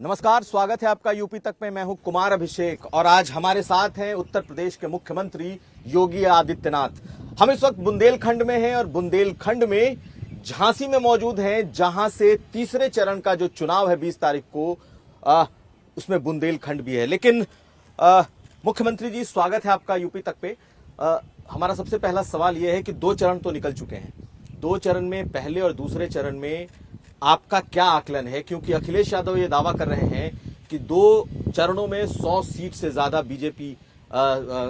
नमस्कार, स्वागत है आपका यूपी तक में। मैं हूं कुमार अभिषेक और आज हमारे साथ हैं उत्तर प्रदेश के मुख्यमंत्री योगी आदित्यनाथ। हम इस वक्त बुंदेलखंड में हैं और बुंदेलखंड में झांसी में मौजूद हैं, जहां से तीसरे चरण का जो चुनाव है 20 तारीख को, उसमें बुंदेलखंड भी है। लेकिन मुख्यमंत्री जी, स्वागत है आपका यूपी तक पे। हमारा सबसे पहला सवाल यह है कि 2 चरण तो निकल चुके हैं। 2 चरण में, पहले और दूसरे चरण में आपका क्या आकलन है? क्योंकि अखिलेश यादव ये दावा कर रहे हैं कि 2 चरणों में 100 सीट से ज्यादा बीजेपी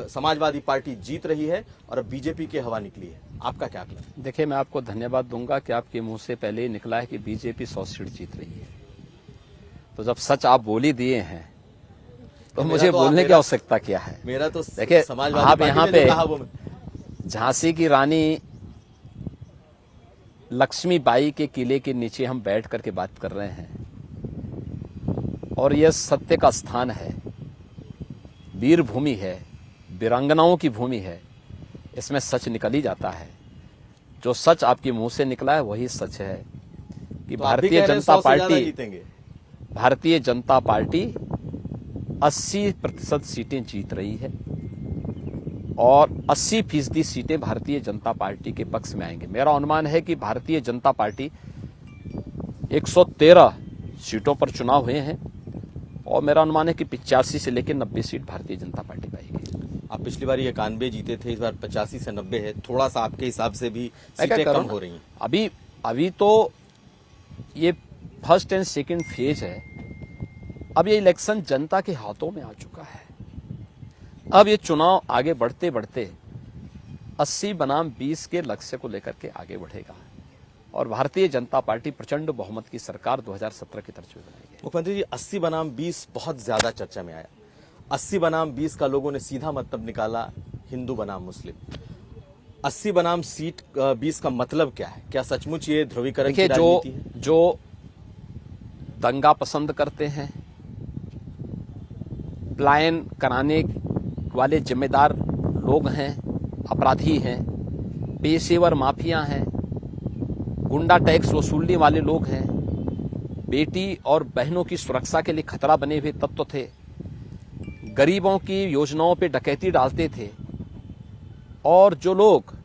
समाजवादी पार्टी जीत रही है और अब बीजेपी की हवा निकली है। आपका क्या आकलन? देखिए, मैं आपको धन्यवाद दूंगा कि आपके मुंह से पहले ही निकला है कि बीजेपी 100 सीट जीत रही है। तो जब सच आप बोल ही दिए हैं तो मुझे बोलने की आवश्यकता क्या है? मेरा तो देखिए, समाजवादी आप यहाँ पार्टी पे झांसी की रानी लक्ष्मीबाई के किले के नीचे हम बैठ करके बात कर रहे हैं और यह सत्य का स्थान है, वीर भूमि है, वीरांगनाओं की भूमि है। इसमें सच निकल ही जाता है। जो सच आपके मुंह से निकला है वही सच है कि तो भारतीय जनता पार्टी 80% सीटें जीत रही है और 80% सीटें भारतीय जनता पार्टी के पक्ष में आएंगे। मेरा अनुमान है कि भारतीय जनता पार्टी 113 सीटों पर चुनाव हुए हैं और मेरा अनुमान है कि 85 से लेकर 90 सीट भारतीय जनता पार्टी पाएगी। आप पिछली बार 91 जीते थे, इस बार 85 से 90 है। थोड़ा सा आपके हिसाब से भी सीटें कम हो रही हैं। अभी तो ये फर्स्ट एंड सेकंड फेज है। अब ये इलेक्शन जनता के हाथों में आ चुका है। अब ये चुनाव आगे बढ़ते बढ़ते 80 बनाम 20 के लक्ष्य को लेकर के आगे बढ़ेगा और भारतीय जनता पार्टी प्रचंड बहुमत की सरकार 2017 की तरफ बनाएगी। मुख्यमंत्री जी, 80 बनाम 20 बहुत ज्यादा चर्चा में आया। 80 बनाम 20 का लोगों ने सीधा मतलब निकाला हिंदू बनाम मुस्लिम। 80 बनाम 20 का मतलब क्या है? क्या सचमुच ये ध्रुवीकरण की राजनीति है? जो दंगा पसंद करते हैं, पलायन कराने वाले जिम्मेदार लोग हैं, अपराधी हैं, पेशेवर माफिया हैं, गुंडा टैक्स वसूलने वाले लोग हैं, बेटी और बहनों की सुरक्षा के लिए खतरा बने हुए तत्व थे, गरीबों की योजनाओं पे डकैती डालते थे और जो लोग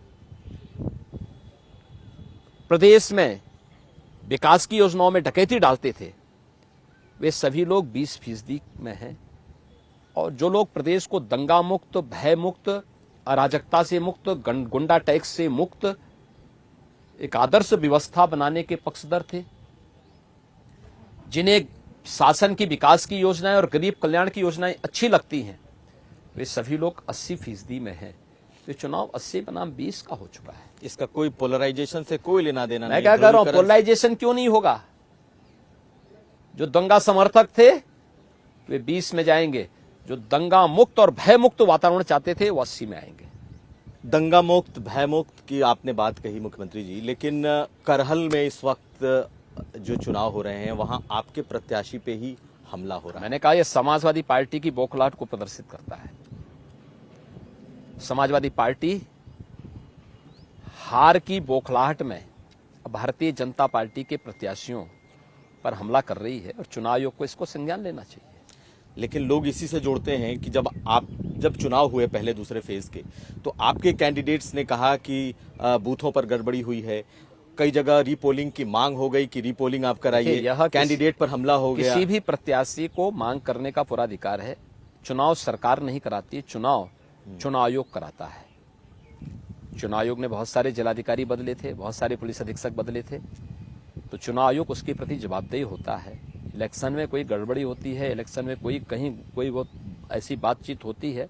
प्रदेश में विकास की योजनाओं में डकैती डालते थे वे सभी लोग 20% में हैं और जो लोग प्रदेश को दंगा मुक्त, भय मुक्त, अराजकता से मुक्त, गुंडा टैक्स से मुक्त एक आदर्श व्यवस्था बनाने के पक्षधर थे, जिन्हें शासन की विकास की योजनाएं और गरीब कल्याण की योजनाएं अच्छी लगती हैं, वे सभी लोग 80% में हैं। तो चुनाव 80 बनाम 20 का हो चुका है। इसका कोई पोलराइजेशन से कोई लेना देना नहीं। मैं क्या कह रहा हूं, पोलराइजेशन क्यों नहीं होगा? जो दंगा समर्थक थे वे 20 में जाएंगे, जो दंगा मुक्त और भय मुक्त वातावरण चाहते थे वो 80 में आएंगे। दंगा मुक्त, भय मुक्त की आपने बात कही मुख्यमंत्री जी, लेकिन करहल में इस वक्त जो चुनाव हो रहे हैं वहां आपके प्रत्याशी पे ही हमला हो रहा है। मैंने कहा यह समाजवादी पार्टी की बौखलाहट को प्रदर्शित करता है। समाजवादी पार्टी हार की बौखलाहट में भारतीय जनता पार्टी के प्रत्याशियों पर हमला कर रही है और चुनाव आयोग को इसको संज्ञान लेना चाहिए। लेकिन लोग इसी से जोड़ते हैं कि जब चुनाव हुए पहले दूसरे फेज के, तो आपके कैंडिडेट्स ने कहा कि बूथों पर गड़बड़ी हुई है, कई जगह रीपोलिंग की मांग हो गई कि रीपोलिंग आप कराइए, कैंडिडेट पर हमला हो गया। किसी भी प्रत्याशी को मांग करने का पूरा अधिकार है। चुनाव सरकार नहीं कराती, चुनाव आयोग कराता है। चुनाव आयोग ने बहुत सारे जिलाधिकारी बदले थे, बहुत सारे पुलिस अधीक्षक बदले थे, तो चुनाव आयोग उसके प्रति जवाबदेही होता है। इलेक्शन में कोई गड़बड़ी होती है, इलेक्शन में कोई वो ऐसी बातचीत होती है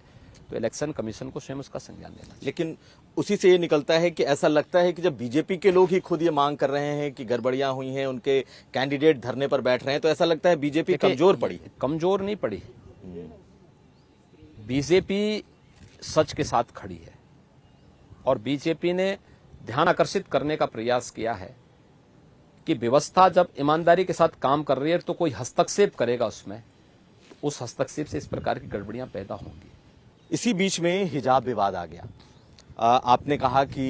तो इलेक्शन कमीशन को स्वयं उसका संज्ञान लेना चाहिए। लेकिन उसी से ये निकलता है कि ऐसा लगता है कि जब बीजेपी के लोग ही खुद ये मांग कर रहे हैं कि गड़बड़ियां हुई हैं, उनके कैंडिडेट धरने पर बैठ रहे हैं, तो ऐसा लगता है बीजेपी कमजोर पड़ी है। कमजोर नहीं पड़ी, बीजेपी सच के साथ खड़ी है और बीजेपी ने ध्यान आकर्षित करने का प्रयास किया है कि व्यवस्था जब ईमानदारी के साथ काम कर रही है तो कोई हस्तक्षेप करेगा उसमें, तो उस हस्तक्षेप से इस प्रकार की गड़बड़ियां पैदा होंगी। इसी बीच में हिजाब विवाद आ गया। आपने कहा कि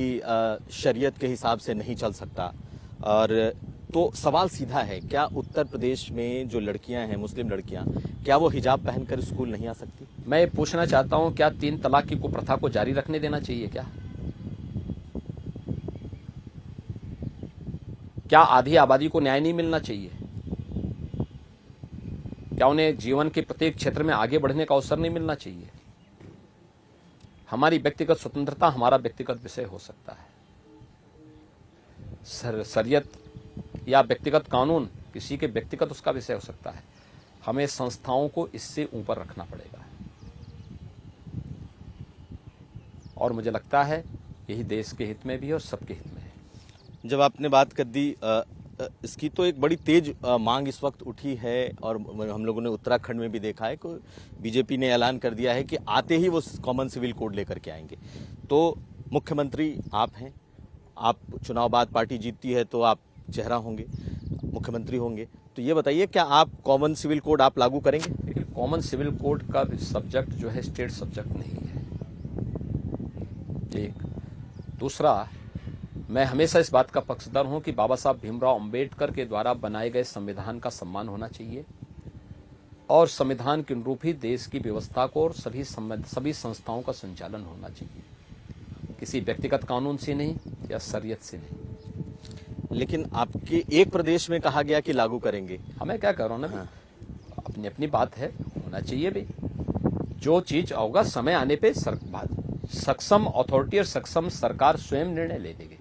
शरीयत के हिसाब से नहीं चल सकता और तो सवाल सीधा है, क्या उत्तर प्रदेश में जो लड़कियां हैं, मुस्लिम लड़कियां, क्या वो हिजाब पहनकर स्कूल नहीं आ सकती? मैं ये पूछना चाहता हूं, क्या 3 तलाक की कुप्रथा को जारी रखने देना चाहिए? क्या आधी आबादी को न्याय नहीं मिलना चाहिए? क्या उन्हें जीवन के प्रत्येक क्षेत्र में आगे बढ़ने का अवसर नहीं मिलना चाहिए? हमारी व्यक्तिगत स्वतंत्रता हमारा व्यक्तिगत विषय हो सकता है, शरीयत या व्यक्तिगत कानून किसी के व्यक्तिगत उसका विषय हो सकता है। हमें संस्थाओं को इससे ऊपर रखना पड़ेगा, और मुझे लगता है यही देश के हित में भी है और सबके हित में है। जब आपने बात कर दी इसकी, तो एक बड़ी तेज मांग इस वक्त उठी है, और हम लोगों ने उत्तराखंड में भी देखा है कि बीजेपी ने ऐलान कर दिया है कि आते ही वो कॉमन सिविल कोड लेकर के आएंगे। तो मुख्यमंत्री आप हैं, आप चुनाव बाद पार्टी जीतती है तो आप चेहरा होंगे, मुख्यमंत्री होंगे, तो ये बताइए, क्या आप कॉमन सिविल कोड आप लागू करेंगे? देखिए, कॉमन सिविल कोड का सब्जेक्ट जो है स्टेट सब्जेक्ट नहीं है, एक। दूसरा, मैं हमेशा इस बात का पक्षधर हूं कि बाबा साहब भीमराव अंबेडकर के द्वारा बनाए गए संविधान का सम्मान होना चाहिए, और संविधान के अनुरूप ही देश की व्यवस्था को और सभी संस्थाओं का संचालन होना चाहिए, किसी व्यक्तिगत कानून से नहीं या शरीयत से नहीं। लेकिन आपके एक प्रदेश में कहा गया कि लागू करेंगे। हमें क्या कर रहा हूं ना, हाँ। अपनी अपनी बात है, होना चाहिए भी। जो चीज होगा समय आने पे सक्षम अथॉरिटी और सक्षम सरकार स्वयं निर्णय ले लेगी।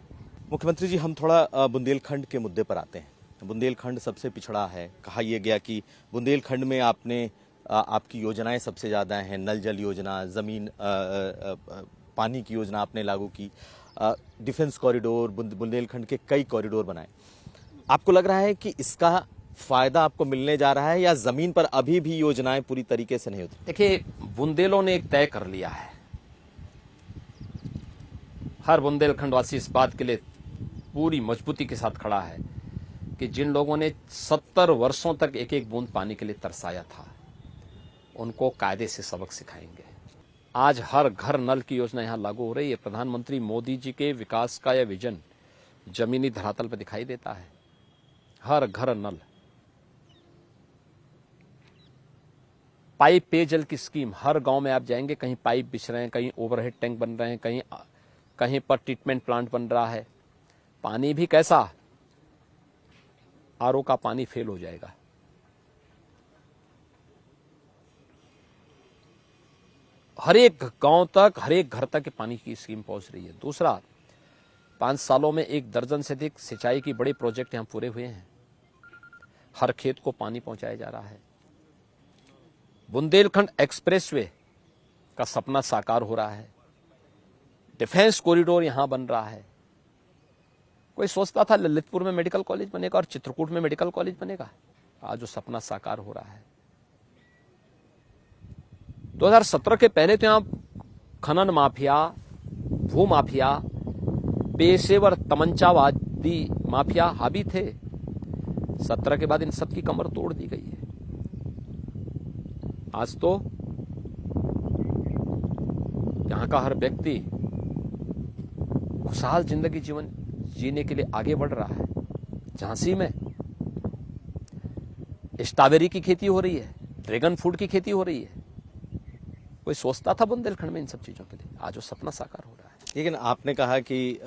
मुख्यमंत्री जी, हम थोड़ा बुंदेलखंड के मुद्दे पर आते हैं। बुंदेलखंड सबसे पिछड़ा है, कहा यह गया कि बुंदेलखंड में आपकी योजनाएं सबसे ज्यादा हैं, नल जल योजना, जमीन पानी की योजना आपने लागू की, डिफेंस कॉरिडोर, बुंदेलखंड के कई कॉरिडोर बनाए। आपको लग रहा है कि इसका फायदा आपको मिलने जा रहा है, या जमीन पर अभी भी योजनाएं पूरी तरीके से नहीं होती? देखिए, बुंदेलों ने एक तय कर लिया है, हर बुंदेलखंड वासी इस बात के लिए पूरी मजबूती के साथ खड़ा है कि जिन लोगों ने 70 वर्षों तक एक एक बूंद पानी के लिए तरसाया था, उनको कायदे से सबक सिखाएंगे। आज हर घर नल की योजना यहां लागू हो रही है। प्रधानमंत्री मोदी जी के विकास का यह विजन जमीनी धरातल पर दिखाई देता है। हर घर नल, पाइप पेयजल की स्कीम, हर गांव में आप जाएंगे, कहीं पाइप बिछ रहे हैं, कहीं ओवरहेड टैंक बन रहे हैं, कहीं पर ट्रीटमेंट प्लांट बन रहा है। पानी भी कैसा, आरओ का पानी फेल हो जाएगा। हर एक गांव तक, हर एक घर तक पानी की स्कीम पहुंच रही है। दूसरा, 5 सालों में 1 दर्जन से अधिक सिंचाई की बड़े प्रोजेक्ट यहां पूरे हुए हैं। हर खेत को पानी पहुंचाया जा रहा है। बुंदेलखंड एक्सप्रेसवे का सपना साकार हो रहा है। डिफेंस कॉरिडोर यहां बन रहा है। कोई सोचता था ललितपुर में मेडिकल कॉलेज बनेगा और चित्रकूट में मेडिकल कॉलेज बनेगा, आज वो सपना साकार हो रहा है। 2017 के पहले तो यहां खनन माफिया, भू माफिया, पेशेवर तमंचावादी माफिया हावी थे। 17 के बाद इन सब की कमर तोड़ दी गई है। आज तो यहां का हर व्यक्ति खुशहाल जिंदगी जीवन जीने के लिए आगे बढ़ रहा है। झांसी में स्ट्रॉबेरी की खेती हो रही है, ड्रैगन फ्रूट की खेती हो रही है। कोई सोचता था बुंदेलखंड में इन सब चीजों के लिए, आज वो सपना साकार हो रहा है। लेकिन आपने कहा कि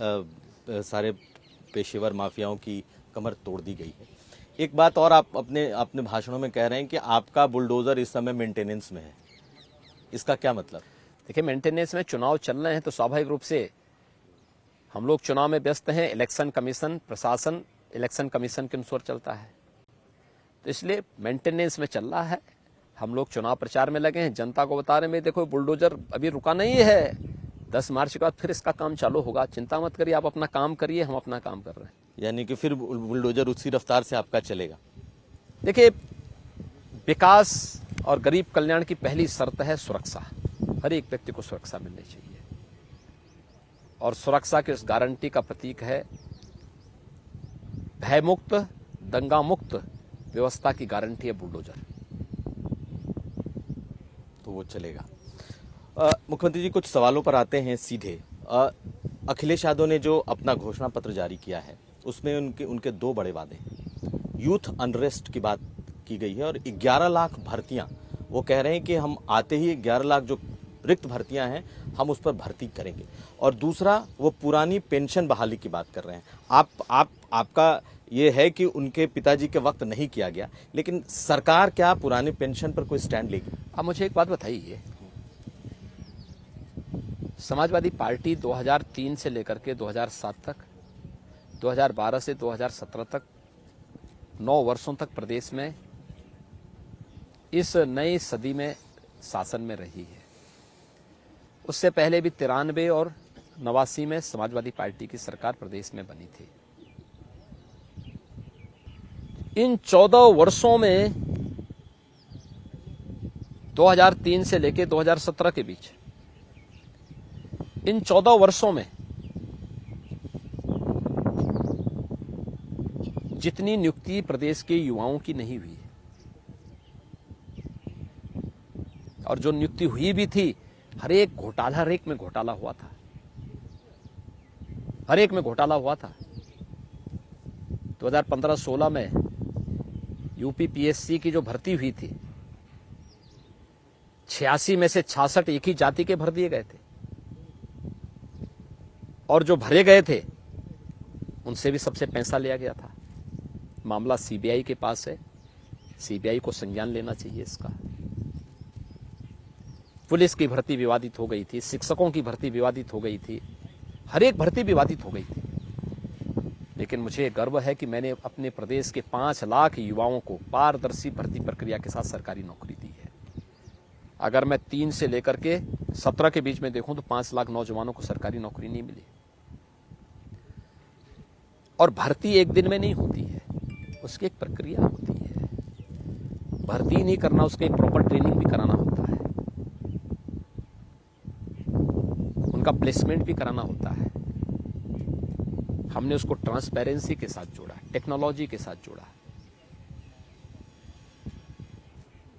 सारे पेशेवर माफियाओं की कमर तोड़ दी गई है। एक बात और आप अपने भाषणों में कह रहे हैं कि आपका बुलडोजर इस समय मेंटेनेंस में है, इसका क्या मतलब? देखिए, मेंटेनेंस में चुनाव चल रहे हैं तो स्वाभाविक रूप से हम लोग चुनाव में व्यस्त हैं। इलेक्शन कमीशन, प्रशासन इलेक्शन कमीशन के अनुसार चलता है, तो इसलिए मेंटेनेंस में चल रहा है। हम लोग चुनाव प्रचार में लगे हैं, जनता को बता रहे हैं देखो बुलडोजर अभी रुका नहीं है, 10 मार्च के बाद फिर इसका काम चालू होगा, चिंता मत करिए, आप अपना काम करिए, हम अपना काम कर रहे हैं। यानी कि फिर बुलडोजर उसी रफ्तार से आपका चलेगा? देखिए, विकास और गरीब कल्याण की पहली शर्त है सुरक्षा। हर एक व्यक्ति को सुरक्षा मिलनी चाहिए, और सुरक्षा की उस गारंटी का प्रतीक है भयमुक्त, दंगा मुक्त व्यवस्था की गारंटी है बुलडोजर, तो वो चलेगा। मुख्यमंत्री जी, कुछ सवालों पर आते हैं सीधे। अखिलेश यादव ने जो अपना घोषणा पत्र जारी किया है, उसमें उनके 2 बड़े वादे हैं। यूथ अनरेस्ट की बात की गई है और 11 लाख भर्तियां, वो कह रहे हैं कि हम आते ही 11 लाख जो रिक्त भर्तियां हैं हम उस पर भर्ती करेंगे। और दूसरा, वो पुरानी पेंशन बहाली की बात कर रहे हैं। आपका ये है कि उनके पिताजी के वक्त नहीं किया गया, लेकिन सरकार क्या पुरानी पेंशन पर कोई स्टैंड लेगी? अब मुझे एक बात बताइए, समाजवादी पार्टी 2003 से लेकर के 2007 तक, 2012 से 2017 तक 9 वर्षों तक प्रदेश में इस नई सदी में शासन में रही है। उससे पहले भी 93 और 89 में समाजवादी पार्टी की सरकार प्रदेश में बनी थी। इन 14 वर्षों में 2003 से लेकर 2017 के बीच, इन 14 वर्षों में जितनी नियुक्ति प्रदेश के युवाओं की नहीं हुई, और जो नियुक्ति हुई भी थी, हर एक में घोटाला हुआ था, हर एक में घोटाला हुआ था। 2015-16 में यूपी पीएससी की जो भर्ती हुई थी, 86 में से 66 एक ही जाति के भर दिए गए थे, और जो भरे गए थे उनसे भी सबसे पैसा लिया गया था। मामला सीबीआई के पास है, सीबीआई को संज्ञान लेना चाहिए इसका। पुलिस की भर्ती विवादित हो गई थी, शिक्षकों की भर्ती विवादित हो गई थी, हर एक भर्ती विवादित हो गई थी। लेकिन मुझे गर्व है कि मैंने अपने प्रदेश के 5 लाख युवाओं को पारदर्शी भर्ती प्रक्रिया के साथ सरकारी नौकरी दी है। अगर मैं 3 से लेकर के 17 के बीच में देखूं तो 5 लाख नौजवानों को सरकारी नौकरी नहीं मिली। और भर्ती एक दिन में नहीं होती है, उसकी एक प्रक्रिया होती है। भर्ती नहीं करना, उसके एक प्रॉपर ट्रेनिंग भी कराना होता है, उनका प्लेसमेंट भी कराना होता है। हमने उसको ट्रांसपेरेंसी के साथ जोड़ा, टेक्नोलॉजी के साथ जोड़ा।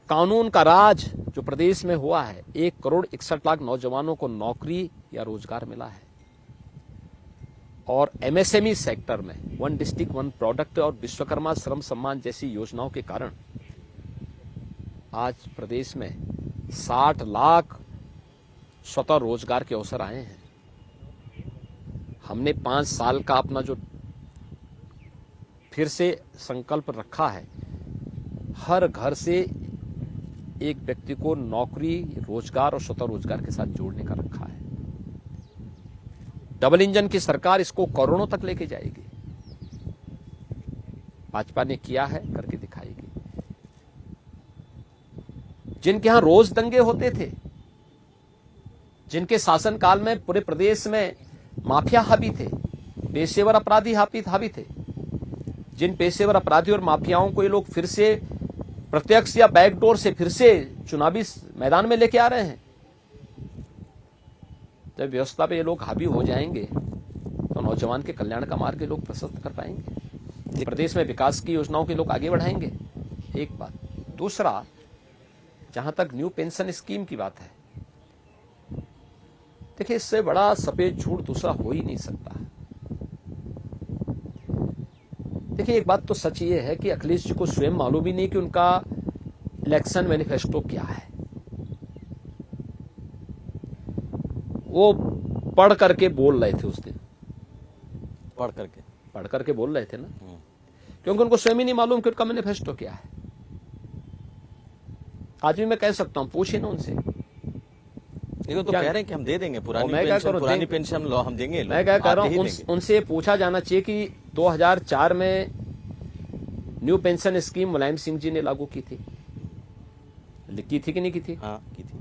कानून का राज जो प्रदेश में हुआ है, 1,61,00,000 नौजवानों को नौकरी या रोजगार मिला है। और एमएसएमई सेक्टर में 1 डिस्ट्रिक्ट 1 प्रोडक्ट और विश्वकर्मा श्रम सम्मान जैसी योजनाओं के कारण आज प्रदेश में 60 लाख स्वतः रोजगार के अवसर आए हैं। हमने 5 साल का अपना जो फिर से संकल्प रखा है, हर घर से एक व्यक्ति को नौकरी, रोजगार और स्वतः रोजगार के साथ जोड़ने का रखा है। डबल इंजन की सरकार इसको करोड़ों तक लेके जाएगी। भाजपा ने किया है, करके दिखाएगी। जिनके यहां रोज दंगे होते थे, जिनके शासनकाल में पूरे प्रदेश में माफिया हावी थे, पेशेवर अपराधी हावी थे, जिन पेशेवर अपराधी और माफियाओं को ये लोग फिर से प्रत्यक्ष या बैकडोर से फिर से चुनावी मैदान में लेके आ रहे हैं। जब व्यवस्था पे ये लोग हावी हो जाएंगे तो नौजवान के कल्याण का मार्ग ये लोग प्रशस्त कर पाएंगे, प्रदेश में विकास की योजनाओं के लोग आगे बढ़ाएंगे। एक बात। दूसरा, जहां तक न्यू पेंशन स्कीम की बात है, देखिए इससे बड़ा सफेद झूठ दूसरा हो ही नहीं सकता। देखिए एक बात तो सच ये है कि अखिलेश जी को स्वयं मालूम ही नहीं कि उनका इलेक्शन मैनिफेस्टो क्या है। वो पढ़ करके बोल रहे थे उस दिन, पढ़ करके बोल रहे थे ना, क्योंकि उनको स्वयं ही नहीं मालूम कि उनका मैनिफेस्टो क्या है। आज भी मैं कह सकता हूं, पूछिए ना उनसे। ये तो कह रहे हैं कि हम दे देंगे पुरानी पेंशन हम देंगे। मैं क्या कह रहा हूं, उनसे पूछा जाना चाहिए कि 2004 में new pension scheme Mulayam Singh ji ने लागू की थी कि नहीं की थी? हाँ, की थी।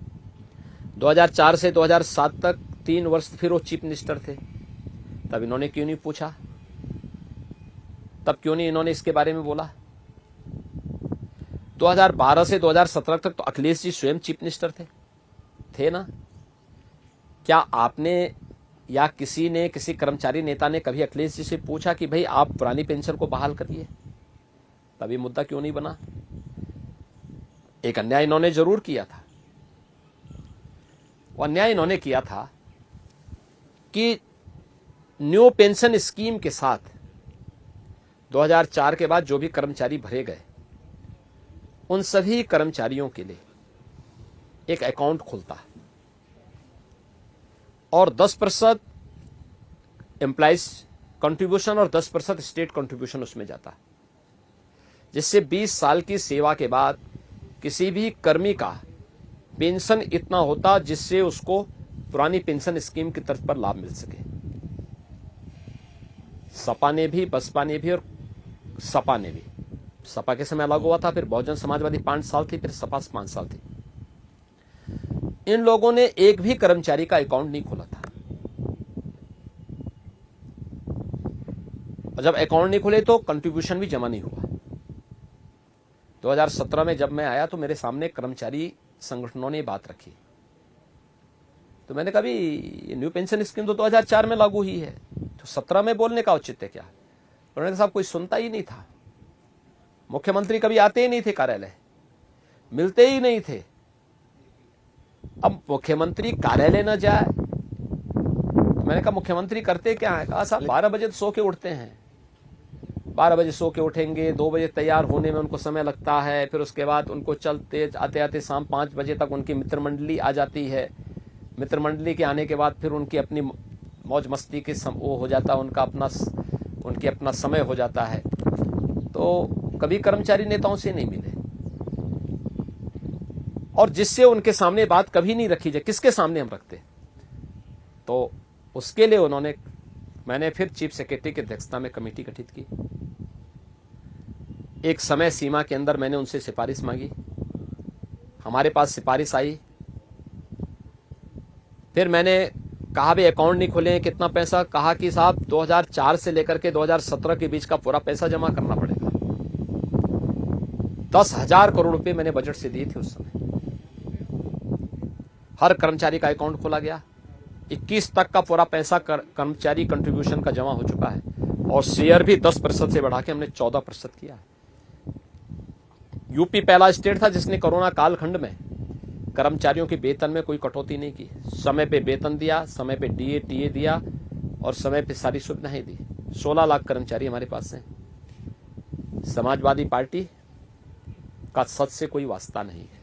2004 से 2007 तक 3 वर्ष फिर वो चीफ मिनिस्टर थे, तब इन्होंने क्यों नहीं पूछा? तब क्यों नहीं इन्होंने इसके बारे में बोला? 2012 से 2017 तक तो अखिलेश जी स्वयं चीफ मिनिस्टर थे ना? क्या आपने या किसी ने, किसी कर्मचारी नेता ने कभी अखिलेश जी से पूछा कि भाई आप पुरानी पेंशन को बहाल करिए? तभी मुद्दा क्यों नहीं बना? एक अन्याय इन्होंने जरूर किया था। वो अन्याय इन्होंने किया था कि न्यू पेंशन स्कीम के साथ 2004 के बाद जो भी कर्मचारी भरे गए, उन सभी कर्मचारियों के लिए एक अकाउंट खुलता है और 10% एम्प्लॉइज कंट्रीब्यूशन और 10% स्टेट कंट्रीब्यूशन उसमें जाता है, जिससे 20 साल की सेवा के बाद किसी भी कर्मी का पेंशन इतना होता जिससे उसको पुरानी पेंशन स्कीम की तर्ज पर लाभ मिल सके। सपा ने भी, बसपा ने भी और सपा ने भी, सपा के समय लागू हुआ था, फिर बहुजन समाजवादी 5 साल थी, फिर सपा 5 साल थी। इन लोगों ने एक भी कर्मचारी का अकाउंट नहीं खोला था, और जब अकाउंट नहीं खोले तो कंट्रीब्यूशन भी जमा नहीं हुआ। 2017 में जब मैं आया तो मेरे सामने कर्मचारी संगठनों ने बात रखी, तो मैंने कहा भी न्यू पेंशन स्कीम तो 2004 में लागू हुई है, तो 17 में बोलने का औचित्य क्या? उन्होंने कहा साहब कोई सुनता ही नहीं था, मुख्यमंत्री कभी आते ही नहीं थे कार्यालय, मिलते ही नहीं थे। अब मुख्यमंत्री कार्यालय न जाए, तो मैंने कहा मुख्यमंत्री करते क्या है? कहा साहब 12 बजे तो सो के उठते हैं, 12 बजे सो के उठेंगे, 2 बजे तैयार होने में उनको समय लगता है, फिर उसके बाद उनको चलते आते आते शाम 5 बजे तक उनकी मित्र मंडली आ जाती है। मित्र मंडली के आने के बाद फिर उनकी अपनी मौज मस्ती के वो हो जाता है, उनकी अपना समय हो जाता है। तो कभी कर्मचारी नेताओं से नहीं मिले, और जिससे उनके सामने बात कभी नहीं रखी जाए, किसके सामने हम रखते? तो उसके लिए मैंने फिर चीफ सेक्रेटरी की अध्यक्षता में कमेटी गठित की। एक समय सीमा के अंदर मैंने उनसे सिफारिश मांगी, हमारे पास सिफारिश आई। फिर मैंने कहा भी अकाउंट नहीं खोले हैं, कितना पैसा? कहा कि साहब 2004 से लेकर के 2017 के बीच का पूरा पैसा जमा करना पड़ेगा। 10,000 करोड़ रुपए मैंने बजट से दिए थे उस समय। हर कर्मचारी का अकाउंट खोला गया, 21 तक का पूरा पैसा कर्मचारी कंट्रीब्यूशन का जमा हो चुका है, और शेयर भी 10% से बढ़ा के हमने 14% किया है। यूपी पहला स्टेट था जिसने कोरोना कालखंड में कर्मचारियों के वेतन में कोई कटौती नहीं की। समय पे वेतन दिया, समय पे डीए टीए दिया, और समय पे सारी सुविधाएं दी। 16 लाख कर्मचारी हमारे पास हैं। समाजवादी पार्टी का सच से कोई वास्ता नहीं है,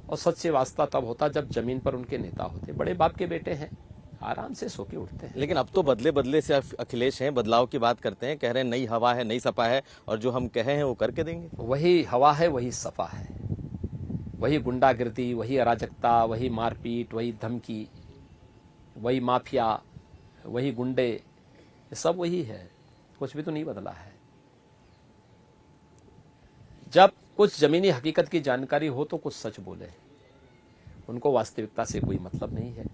और सच से वास्ता तब होता जब जमीन पर उनके नेता होते। बड़े बाप के बेटे हैं, आराम से सो के उठते हैं। लेकिन अब तो बदले से अखिलेश हैं, बदलाव की बात करते हैं, कह रहे हैं नई हवा है, नई सपा है, और जो हम कहे हैं वो करके देंगे। वही हवा है, वही सपा है, वही गुंडागिर्दी, वही अराजकता, वही मारपीट, वही धमकी, वही माफिया, वही गुंडे, सब वही है, कुछ भी तो नहीं बदला है। जब कुछ जमीनी हकीकत की जानकारी हो तो कुछ सच बोले, उनको वास्तविकता से कोई मतलब नहीं है,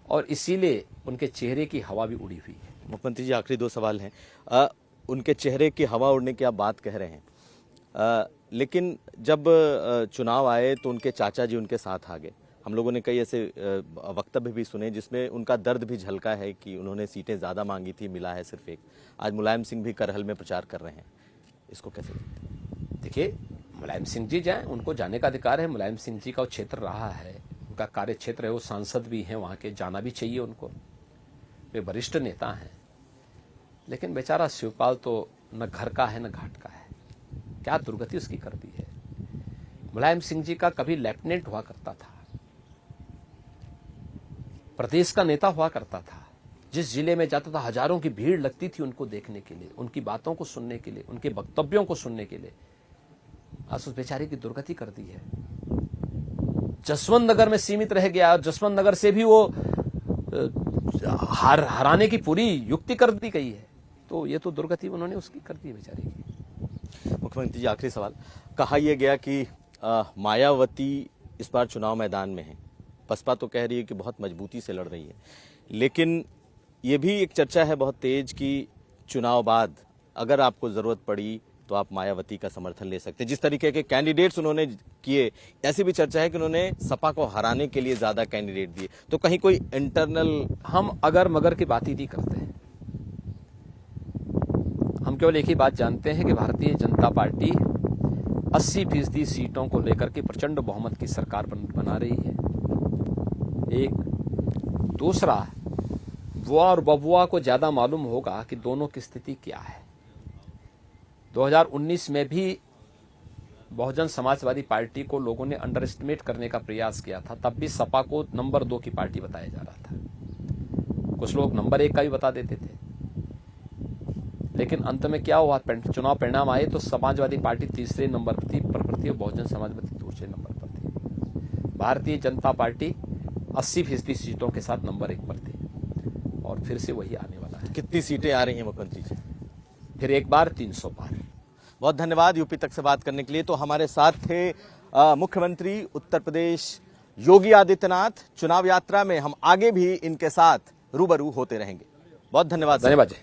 और इसीलिए उनके चेहरे की हवा भी उड़ी हुई है। मुख्यमंत्री जी, आखिरी 2 सवाल हैं। उनके चेहरे की हवा उड़ने की आप बात कह रहे हैं, लेकिन जब चुनाव आए तो उनके चाचा जी उनके साथ आ गए। हम लोगों ने कई ऐसे वक्तव्य भी सुने जिसमें उनका दर्द भी झलका है कि उन्होंने सीटें ज़्यादा मांगी थी, मिला है सिर्फ एक। आज मुलायम सिंह भी करहल में प्रचार कर रहे हैं, इसको कैसे देखिए? मुलायम सिंह जी जाएं, उनको जाने का अधिकार है। मुलायम सिंह जी का वो क्षेत्र रहा है, उनका कार्य क्षेत्र है, वो सांसद भी हैं वहाँ के, जाना भी चाहिए उनको, वे वरिष्ठ नेता हैं। लेकिन बेचारा शिवपाल तो न घर का है न घाट का है, क्या दुर्गति उसकी कर दी है। मुलायम सिंह जी का कभी लेफ्टिनेंट हुआ करता था, प्रदेश का नेता हुआ करता था, जिस जिले में जाता था हजारों की भीड़ लगती थी उनको देखने के लिए, उनकी बातों को सुनने के लिए, उनके वक्तव्यों को सुनने के लिए। आज उस बेचारे की दुर्गति कर दी है। जसवंत नगर में सीमित रह गया, और जसवंत नगर से भी वो हराने की पूरी युक्ति कर दी गई है। तो ये तो दुर्गति उन्होंने उसकी कर दी बेचारे की। मुख्यमंत्री जी, आखिरी सवाल। कहा यह गया कि मायावती इस बार चुनाव मैदान में है, बसपा तो कह रही है कि बहुत मजबूती से लड़ रही है, लेकिन ये भी एक चर्चा है बहुत तेज कि चुनाव बाद अगर आपको जरूरत पड़ी तो आप मायावती का समर्थन ले सकते हैं। जिस तरीके के कैंडिडेट्स उन्होंने किए, ऐसी भी चर्चा है कि उन्होंने सपा को हराने के लिए ज्यादा कैंडिडेट दिए, तो कहीं कोई इंटरनल। हम अगर मगर की बात ही नहीं करते हैं, हम केवल एक ही बात जानते हैं कि भारतीय जनता पार्टी 80% सीटों को लेकर के प्रचंड बहुमत की सरकार बना रही है। एक दूसरा, बुआ और बबुआ को ज्यादा मालूम होगा कि दोनों की स्थिति क्या है। 2019 में भी बहुजन समाजवादी पार्टी को लोगों ने अंडर एस्टिमेट करने का प्रयास किया था, तब भी सपा को नंबर 2 की पार्टी बताया जा रहा था। कुछ लोग नंबर 1 का भी बता देते थे, लेकिन अंत में क्या हुआ, चुनाव परिणाम आए तो समाजवादी पार्टी तीसरे नंबर पर थी और बहुजन समाजवादी दूसरे नंबर पर थी। भारतीय जनता पार्टी 80% सीटों के साथ नंबर 1 पर थी और फिर से वही आने वाला है। कितनी सीटें आ रही हैं मुख्यमंत्री जी? फिर एक बार 300 पार। बहुत धन्यवाद यूपी तक से बात करने के लिए। तो हमारे साथ थे मुख्यमंत्री उत्तर प्रदेश योगी आदित्यनाथ। चुनाव यात्रा में हम आगे भी इनके साथ रूबरू होते रहेंगे। बहुत धन्यवाद। धन्यवाद जी।